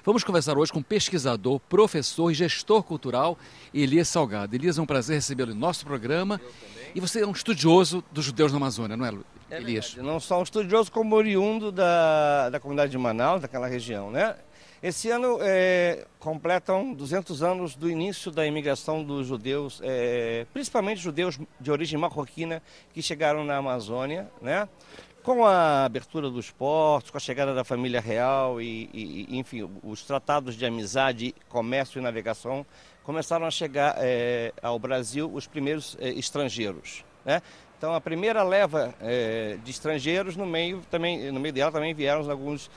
Vamos conversar hoje com pesquisador, professor e gestor cultural Elias Salgado. Elias, é um prazer recebê-lo no nosso programa. E você é um estudioso dos judeus na Amazônia, não é, Elias? Verdade. Não só um estudioso, como oriundo da comunidade de Manaus, daquela região, né? Esse ano completam 200 anos do início da imigração dos judeus, principalmente judeus de origem marroquina, que chegaram na Amazônia, né? Com a abertura dos portos, com a chegada da família real enfim, os tratados de amizade, comércio e navegação, começaram a chegar ao Brasil os primeiros estrangeiros, né? Então, a primeira leva de estrangeiros, no meio dela também vieram alguns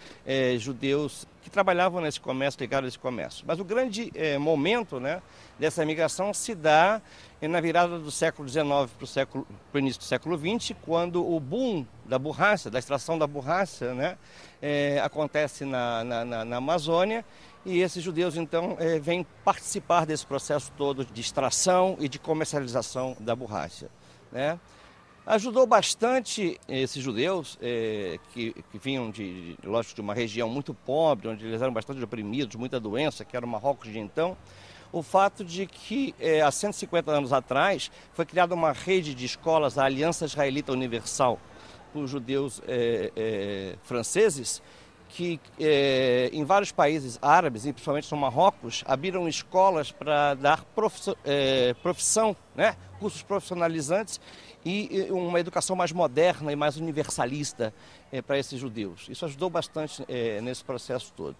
judeus que trabalhavam nesse comércio, ligados a esse comércio. Mas o grande momento, né, dessa imigração se dá na virada do século XIX para o início do século XX, quando o boom da borracha, da extração da borracha, né, acontece na Amazônia. E esses judeus, então, vêm participar desse processo todo de extração e de comercialização da borracha, né? Ajudou bastante esses judeus que vinham, lógico, de uma região muito pobre, onde eles eram bastante oprimidos, muita doença, que era o Marrocos de então, o fato de que há 150 anos atrás foi criada uma rede de escolas, a Aliança Israelita Universal, por judeus franceses, que em vários países árabes, e principalmente no Marrocos, abriram escolas para dar profissão, né? Cursos profissionalizantes e uma educação mais moderna e mais universalista para esses judeus. Isso ajudou bastante nesse processo todo.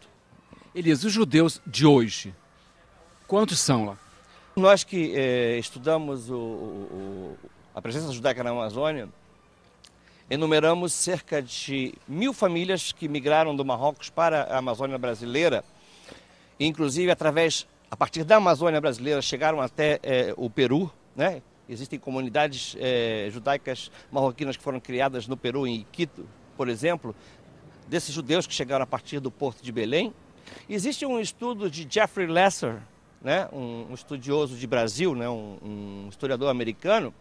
Elias, os judeus de hoje, quantos são lá? Nós que estudamos a presença judaica na Amazônia, enumeramos cerca de 1.000 famílias que migraram do Marrocos para a Amazônia brasileira, inclusive a partir da Amazônia brasileira chegaram até o Peru, né? Existem comunidades judaicas marroquinas que foram criadas no Peru, em Quito, por exemplo, desses judeus que chegaram a partir do Porto de Belém. Existe um estudo de Jeffrey Lesser, né? um estudioso de Brasil, né? um historiador americano,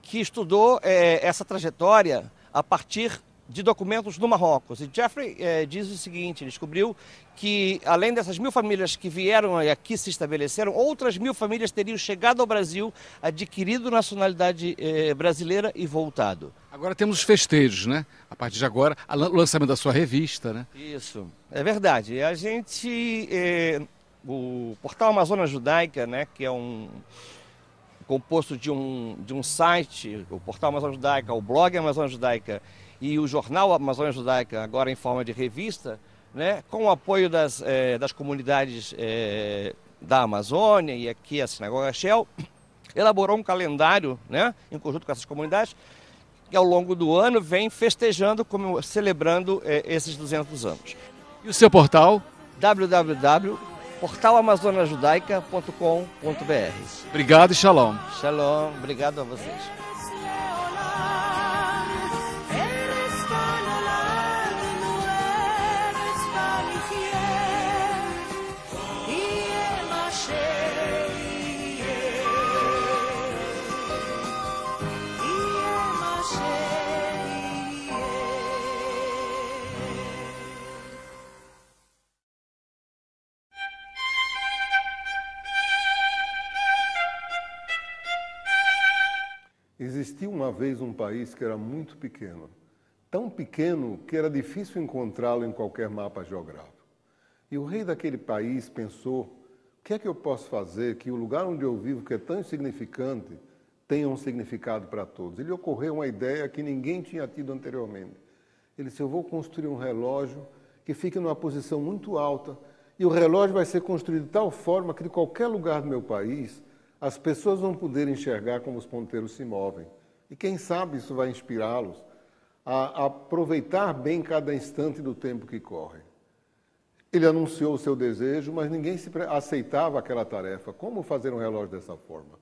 que estudou essa trajetória a partir de documentos no Marrocos. E Jeffrey diz o seguinte: ele descobriu que, além dessas 1.000 famílias que vieram e aqui se estabeleceram, outras 1.000 famílias teriam chegado ao Brasil, adquirido nacionalidade brasileira e voltado. Agora temos os festejos, né? A partir de agora, o lançamento da sua revista, né? Isso, é verdade. A gente, o portal Amazônia Judaica, né, que é composto de um site, o portal Amazônia Judaica, o blog Amazônia Judaica e o jornal Amazônia Judaica, agora em forma de revista, né, com o apoio das comunidades da Amazônia e aqui a Sinagoga Shell, elaborou um calendário, né, em conjunto com essas comunidades, que ao longo do ano vem festejando, celebrando esses 200 anos. E o seu portal? www.portalamazoniajudaica.com.br. Obrigado e shalom. Shalom, obrigado a vocês. Existia uma vez um país que era muito pequeno, tão pequeno que era difícil encontrá-lo em qualquer mapa geográfico. E o rei daquele país pensou: o que é que eu posso fazer que o lugar onde eu vivo, que é tão insignificante, tenha um significado para todos? Ele ocorreu uma ideia que ninguém tinha tido anteriormente. Ele disse: eu vou construir um relógio que fique numa posição muito alta, e o relógio vai ser construído de tal forma que de qualquer lugar do meu país as pessoas vão poder enxergar como os ponteiros se movem. E quem sabe isso vai inspirá-los a aproveitar bem cada instante do tempo que corre. Ele anunciou o seu desejo, mas ninguém aceitava aquela tarefa. Como fazer um relógio dessa forma?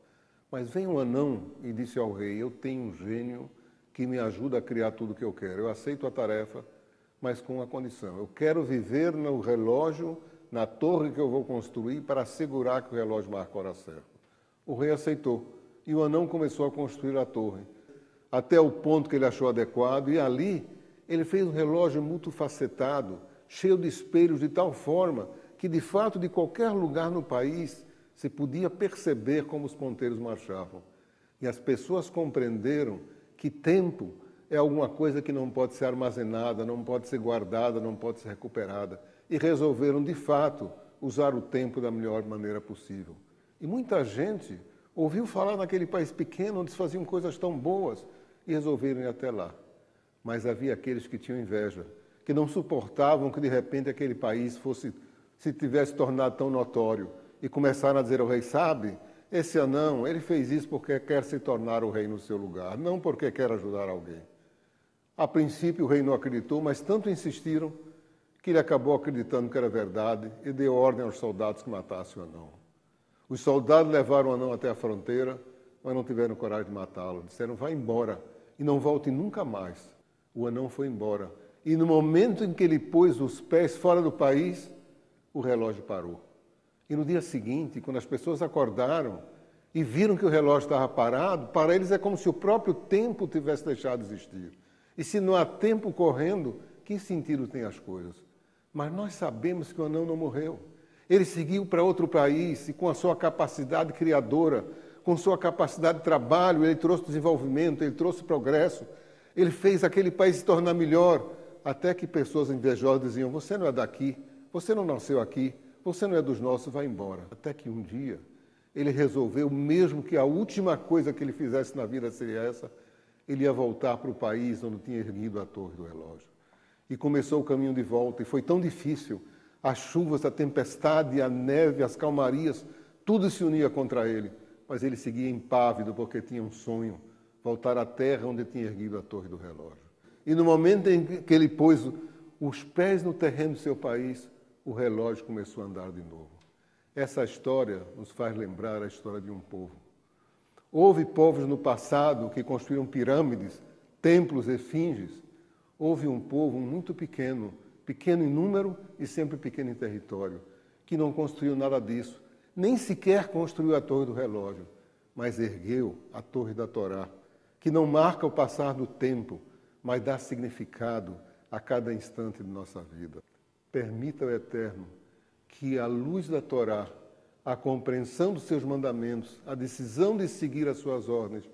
Mas veio um anão e disse ao rei: eu tenho um gênio que me ajuda a criar tudo o que eu quero. Eu aceito a tarefa, mas com uma condição: eu quero viver no relógio, na torre que eu vou construir, para assegurar que o relógio marca a hora certa. O rei aceitou, e o anão começou a construir a torre, até o ponto que ele achou adequado, e ali ele fez um relógio multifacetado, cheio de espelhos, de tal forma que, de fato, de qualquer lugar no país, se podia perceber como os ponteiros marchavam. E as pessoas compreenderam que tempo é alguma coisa que não pode ser armazenada, não pode ser guardada, não pode ser recuperada. E resolveram, de fato, usar o tempo da melhor maneira possível. E muita gente ouviu falar naquele país pequeno onde se faziam coisas tão boas e resolveram ir até lá. Mas havia aqueles que tinham inveja, que não suportavam que de repente aquele país se tivesse tornado tão notório e começaram a dizer ao rei, sabe, esse anão, ele fez isso porque quer se tornar o rei no seu lugar, não porque quer ajudar alguém. A princípio o rei não acreditou, mas tanto insistiram que ele acabou acreditando que era verdade e deu ordem aos soldados que matassem o anão. Os soldados levaram o anão até a fronteira, mas não tiveram coragem de matá-lo. Disseram, vá embora e não volte nunca mais. O anão foi embora. E no momento em que ele pôs os pés fora do país, o relógio parou. E no dia seguinte, quando as pessoas acordaram e viram que o relógio estava parado, para eles é como se o próprio tempo tivesse deixado de existir. E se não há tempo correndo, que sentido tem as coisas? Mas nós sabemos que o anão não morreu. Ele seguiu para outro país e com a sua capacidade criadora, com sua capacidade de trabalho, ele trouxe desenvolvimento, ele trouxe progresso, ele fez aquele país se tornar melhor, até que pessoas invejosas diziam, você não é daqui, você não nasceu aqui, você não é dos nossos, vai embora. Até que um dia ele resolveu, mesmo que a última coisa que ele fizesse na vida seria essa, ele ia voltar para o país onde tinha erguido a torre do relógio. E começou o caminho de volta, e foi tão difícil, as chuvas, a tempestade, a neve, as calmarias, tudo se unia contra ele. Mas ele seguia impávido porque tinha um sonho, voltar à terra onde tinha erguido a torre do relógio. E no momento em que ele pôs os pés no terreno do seu país, o relógio começou a andar de novo. Essa história nos faz lembrar a história de um povo. Houve povos no passado que construíram pirâmides, templos, esfinges. Houve um povo muito pequeno, pequeno em número e sempre pequeno em território, que não construiu nada disso, nem sequer construiu a torre do relógio, mas ergueu a torre da Torá, que não marca o passar do tempo, mas dá significado a cada instante de nossa vida. Permita ao Eterno que a luz da Torá, a compreensão dos seus mandamentos, a decisão de seguir as suas ordens,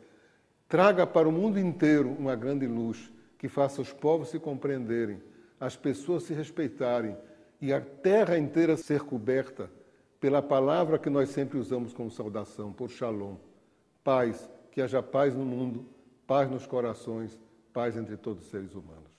traga para o mundo inteiro uma grande luz que faça os povos se compreenderem, as pessoas se respeitarem e a terra inteira ser coberta pela palavra que nós sempre usamos como saudação, por Shalom. Paz, que haja paz no mundo, paz nos corações, paz entre todos os seres humanos.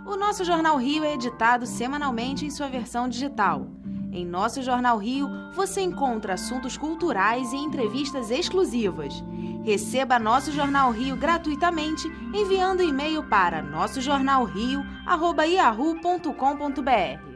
O Nosso Jornal Rio é editado semanalmente em sua versão digital. Em Nosso Jornal Rio, você encontra assuntos culturais e entrevistas exclusivas. Receba Nosso Jornal Rio gratuitamente enviando e-mail para nossojornalrio@yahoo.com.br.